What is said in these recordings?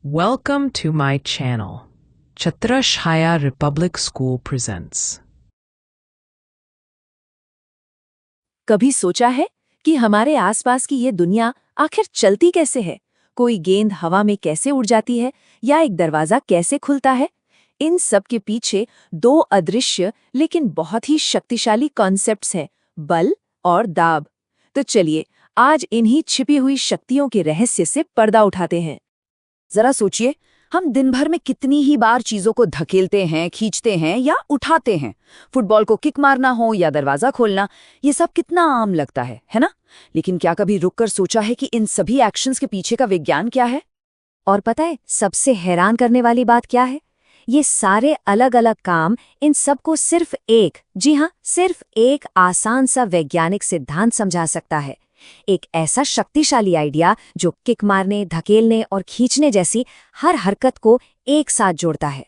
Welcome to my channel. Chhatrashaya Republic School presents. कभी सोचा है कि हमारे आसपास की ये दुनिया आखिर चलती कैसे है? कोई गेंद हवा में कैसे उड़ जाती है या एक दरवाजा कैसे खुलता है? इन सब के पीछे दो अदृश्य लेकिन बहुत ही शक्तिशाली कॉन्सेप्ट्स हैं, बल और दाब। तो चलिए आज इन्हीं छिपी हुई शक्तियों के रहस्य से पर्दा उठाते हैं। जरा सोचिए, हम दिन भर में कितनी ही बार चीजों को धकेलते हैं, खींचते हैं या उठाते हैं। फुटबॉल को किक मारना हो या दरवाजा खोलना, ये सब कितना आम लगता है ना? लेकिन क्या कभी रुककर सोचा है कि इन सभी एक्शंस के पीछे का विज्ञान क्या है? और पता है सबसे हैरान करने वाली बात क्या है? ये सारे अलग अलग काम, इन सबको सिर्फ एक, जी हाँ, सिर्फ एक आसान सा वैज्ञानिक सिद्धांत समझा सकता है। एक ऐसा शक्तिशाली आइडिया जो किक मारने, धकेलने और खींचने जैसी हर हरकत को एक साथ जोड़ता है।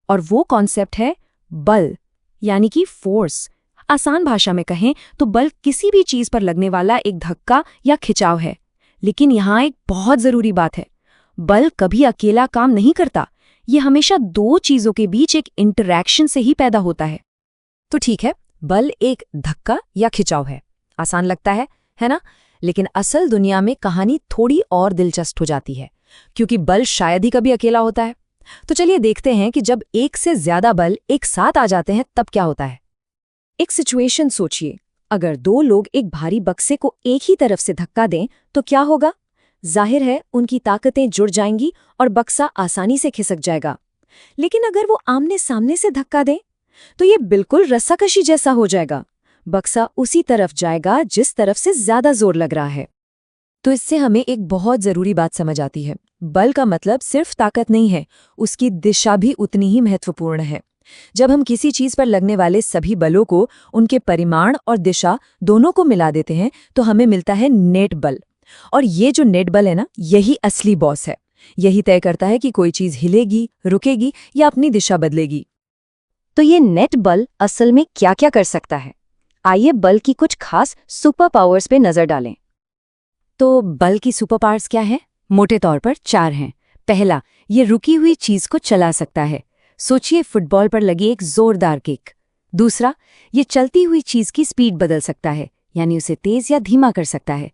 और वो कॉन्सेप्ट है बल, यानी कि फोर्स। आसान भाषा में कहें तो बल किसी भी चीज पर लगने वाला एक धक्का या खिंचाव है। लेकिन यहाँ एक बहुत जरूरी बात है, बल कभी अकेला काम नहीं करता। ये हमेशा दो चीजों के बीच एक इंटरैक्शन से ही पैदा होता है। तो ठीक है, बल एक धक्का या खिंचाव है। आसान लगता है ना? लेकिन असल दुनिया में कहानी थोड़ी और दिलचस्प हो जाती है, क्योंकि बल शायद ही कभी अकेला होता है। तो चलिए देखते हैं कि जब एक से ज्यादा बल एक साथ आ जाते हैं तब क्या होता है। एक सिचुएशन सोचिए, अगर दो लोग एक भारी बक्से को एक ही तरफ से धक्का दें तो क्या होगा? जाहिर है उनकी ताकतें जुड़ जाएंगी और बक्सा आसानी से खिसक जाएगा। लेकिन अगर वो आमने सामने से धक्का दें तो ये बिल्कुल रस्साकशी जैसा हो जाएगा। बक्सा उसी तरफ जाएगा जिस तरफ से ज्यादा जोर लग रहा है। तो इससे हमें एक बहुत जरूरी बात समझ आती है, बल का मतलब सिर्फ ताकत नहीं है, उसकी दिशा भी उतनी ही महत्वपूर्ण है। जब हम किसी चीज पर लगने वाले सभी बलों को, उनके परिमाण और दिशा दोनों को मिला देते हैं तो हमें मिलता है नेट बल। और ये जो नेट बल है ना, यही असली बॉस है। यही तय करता है कि कोई चीज हिलेगी, रुकेगी या अपनी दिशा बदलेगी। तो ये नेट बल असल में क्या क्या कर सकता है? आइए बल की कुछ खास सुपर पावर्स पे नजर डालें। तो बल की सुपर पावर्स क्या है? मोटे तौर पर 4 हैं। पहला, ये रुकी हुई चीज को चला सकता है। सोचिए फुटबॉल पर लगी एक जोरदार किक। दूसरा, ये चलती हुई चीज की स्पीड बदल सकता है, यानी उसे तेज या धीमा कर सकता है।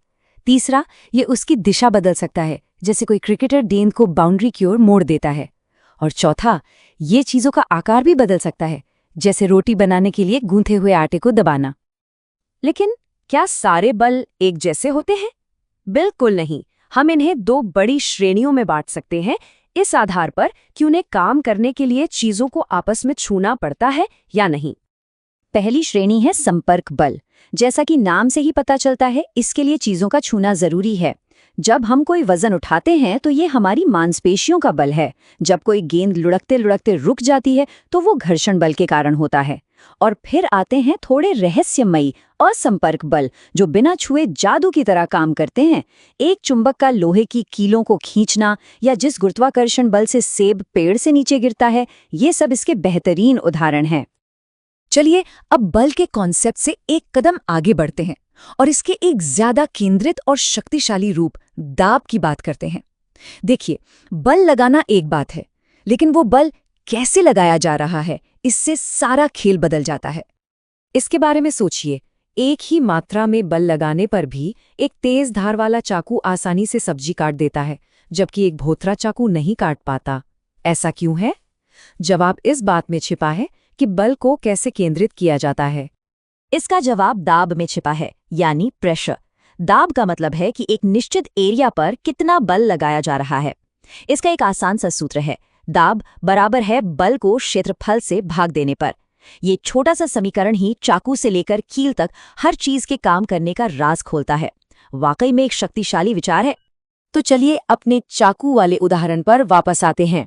तीसरा, ये उसकी दिशा बदल सकता है, जैसे कोई क्रिकेटर गेंद को बाउंड्री की ओर मोड़ देता है। और चौथा, ये चीजों का आकार भी बदल सकता है, जैसे रोटी बनाने के लिए गूंथे हुए आटे को दबाना। लेकिन क्या सारे बल एक जैसे होते हैं? बिल्कुल नहीं। हम इन्हें दो बड़ी श्रेणियों में बांट सकते हैं, इस आधार पर कि उन्हें काम करने के लिए चीजों को आपस में छूना पड़ता है या नहीं। पहली श्रेणी है संपर्क बल। जैसा कि नाम से ही पता चलता है, इसके लिए चीजों का छूना जरूरी है। जब हम कोई वजन उठाते हैं तो ये हमारी मांसपेशियों का बल है। जब कोई गेंद लुढ़कते लुढ़कते रुक जाती है तो वो घर्षण बल के कारण होता है। और फिर आते हैं थोड़े रहस्यमयी असंपर्क बल, जो बिना छुए जादू की तरह काम करते हैं। एक चुंबक का लोहे की कीलों को खींचना या जिस गुरुत्वाकर्षण बल से सेब पेड़ से नीचे गिरता है, ये सब इसके बेहतरीन उदाहरण हैं। चलिए अब बल के कॉन्सेप्ट से एक कदम आगे बढ़ते हैं और इसके एक ज्यादा केंद्रित और शक्तिशाली रूप दाब की बात करते हैं। देखिए, बल लगाना एक बात है, लेकिन वो बल कैसे लगाया जा रहा है, इससे सारा खेल बदल जाता है। इसके बारे में सोचिए, एक ही मात्रा में बल लगाने पर भी एक तेज धार वाला चाकू आसानी से सब्जी काट देता है, जबकि एक भोथरा चाकू नहीं काट पाता। ऐसा क्यों है? जवाब इस बात में छिपा है कि बल को कैसे केंद्रित किया जाता है। इसका जवाब दाब में छिपा है, यानी प्रेशर। दाब का मतलब है कि एक निश्चित एरिया पर कितना बल लगाया जा रहा है। इसका एक आसान सा सूत्र है, दाब बराबर है बल को क्षेत्रफल से भाग देने पर। ये छोटा सा समीकरण ही चाकू से लेकर कील तक हर चीज के काम करने का राज खोलता है। वाकई में एक शक्तिशाली विचार है। तो चलिए अपने चाकू वाले उदाहरण पर वापस आते हैं।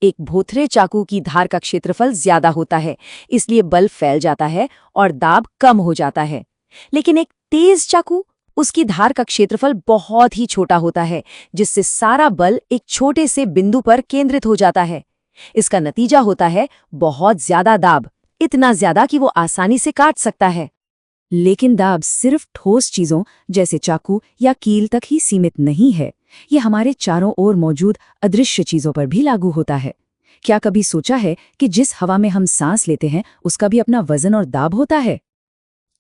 एक भोथरे चाकू की धार का क्षेत्रफल ज्यादा होता है, इसलिए बल फैल जाता है और दाब कम हो जाता है। लेकिन एक तेज चाकू, उसकी धार का क्षेत्रफल बहुत ही छोटा होता है, जिससे सारा बल एक छोटे से बिंदु पर केंद्रित हो जाता है। इसका नतीजा होता है बहुत ज्यादा दाब, इतना ज्यादा कि वो आसानी से काट सकता है। लेकिन दाब सिर्फ ठोस चीजों जैसे चाकू या कील तक ही सीमित नहीं है। ये हमारे चारों ओर मौजूद अदृश्य चीजों पर भी लागू होता है। क्या कभी सोचा है कि जिस हवा में हम सांस लेते हैं उसका भी अपना वजन और दाब होता है?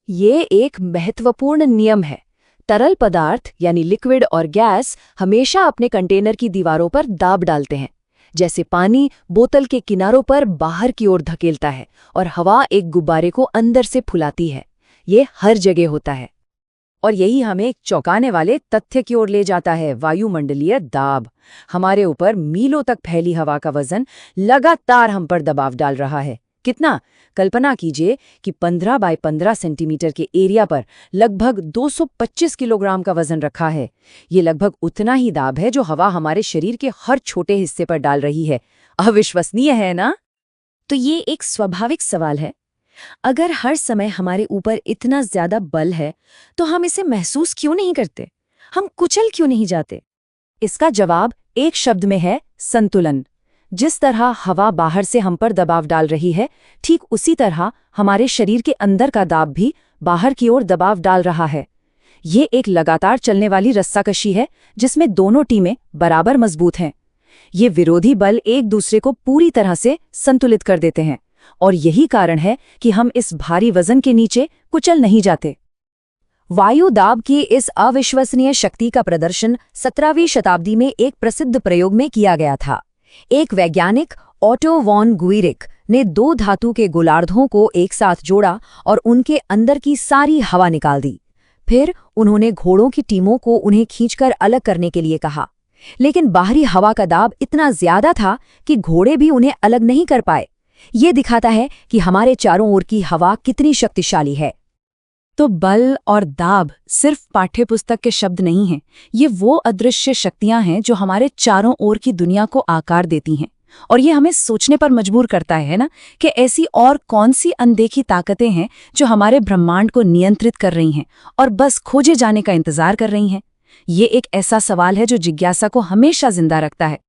ये एक महत्वपूर्ण नियम है। तरल पदार्थ यानी लिक्विड और गैस हमेशा अपने कंटेनर की दीवारों पर दाब डालते हैं। जैसे पानी बोतल के किनारों पर बाहर की ओर धकेलता है और हवा एक गुब्बारे को अंदर से फुलाती है। ये हर जगह होता है। और यही हमें एक चौंकाने वाले तथ्य की ओर ले जाता है, वायुमंडलीय दाब। हमारे ऊपर मीलों तक फैली हवा का वजन लगातार हम पर दबाव डाल रहा है। कितना? कल्पना कीजिए कि 15 बाय 15 सेंटीमीटर के एरिया पर लगभग 225 किलोग्राम का वजन रखा है। ये लगभग उतना ही दाब है जो हवा हमारे शरीर के हर छोटे हिस्से पर डाल रही है। अविश्वसनीय है ना? तो ये एक स्वाभाविक सवाल है। अगर हर समय हमारे ऊपर इतना ज्यादा बल है तो हम इसे महसूस क्यों नहीं करते? हम कुचल क्यों नहीं जाते? इसका जवाब एक शब्द में है, संतुलन। जिस तरह हवा बाहर से हम पर दबाव डाल रही है, ठीक उसी तरह हमारे शरीर के अंदर का दाब भी बाहर की ओर दबाव डाल रहा है। ये एक लगातार चलने वाली रस्साकशी है जिसमें दोनों टीमें बराबर मजबूत हैं। ये विरोधी बल एक दूसरे को पूरी तरह से संतुलित कर देते हैं और यही कारण है कि हम इस भारी वजन के नीचे कुचल नहीं जाते। वायु दाब की इस अविश्वसनीय शक्ति का प्रदर्शन 17वीं शताब्दी में एक प्रसिद्ध प्रयोग में किया गया था। एक वैज्ञानिक ऑटो वॉन गुइरिक ने 2 धातु के गोलार्धों को एक साथ जोड़ा और उनके अंदर की सारी हवा निकाल दी। फिर उन्होंने घोड़ों की टीमों को उन्हें खींचकर अलग करने के लिए कहा, लेकिन बाहरी हवा का दाब इतना ज्यादा था कि घोड़े भी उन्हें अलग नहीं कर पाए। ये दिखाता है कि हमारे चारों ओर की हवा कितनी शक्तिशाली है। तो बल और दाब सिर्फ पाठ्यपुस्तक के शब्द नहीं हैं, ये वो अदृश्य शक्तियां हैं जो हमारे चारों ओर की दुनिया को आकार देती हैं। और ये हमें सोचने पर मजबूर करता है ना कि ऐसी और कौन सी अनदेखी ताकतें हैं जो हमारे ब्रह्मांड को नियंत्रित कर रही हैं और बस खोजे जाने का इंतजार कर रही हैं। ये एक ऐसा सवाल है जो जिज्ञासा को हमेशा जिंदा रखता है।